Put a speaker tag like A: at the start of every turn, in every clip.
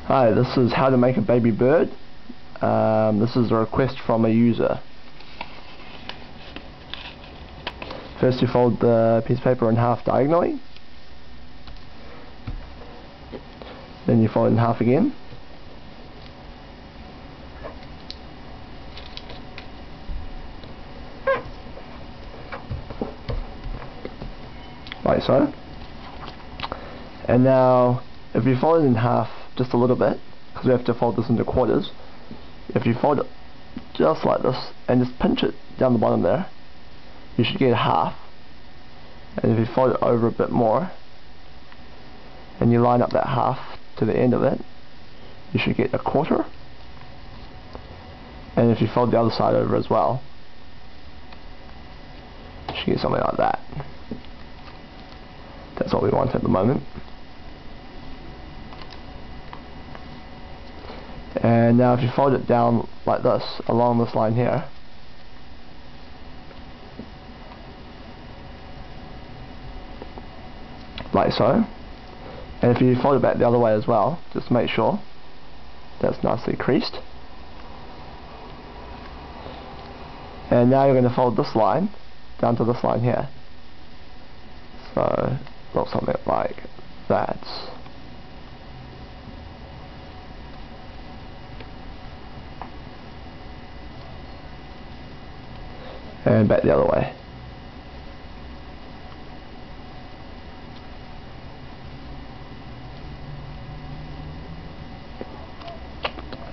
A: Hi, this is how to make a baby bird. This is a request from a user. First you fold the piece of paper in half diagonally. Then you fold it in half again. Like so. And now, if you fold it in half just a little bit, because we have to fold this into quarters, if you fold it just like this and just pinch it down the bottom there, you should get half. And if you fold it over a bit more and you line up that half to the end of it, you should get a quarter. And if you fold the other side over as well, you should get something like that. That's what we want at the moment. And now if you fold it down like this, along this line here, like so, and if you fold it back the other way as well, just make sure that's nicely creased. And now you're going to fold this line down to this line here, so look something like that. And back the other way.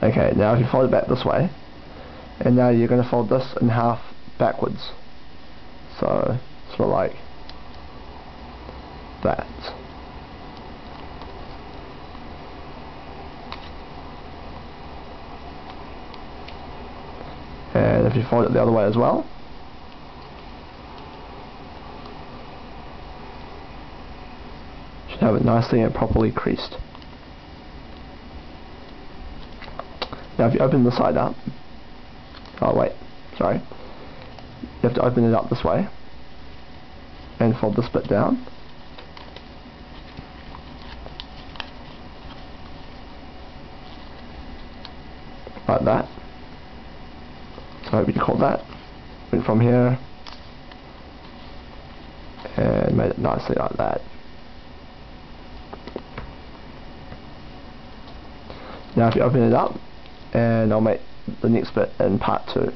A: Okay, now if you fold it back this way, and now you're going to fold this in half backwards, so sort of like that. And if you fold it the other way as well, you should have it nicely and properly creased. Now if you open the side up, oh wait, sorry, you have to open it up this way and fold this bit down, like that. So I hope you caught that. Went from here and made it nicely like that. Now if you open it up, and I'll make the next bit in part 2.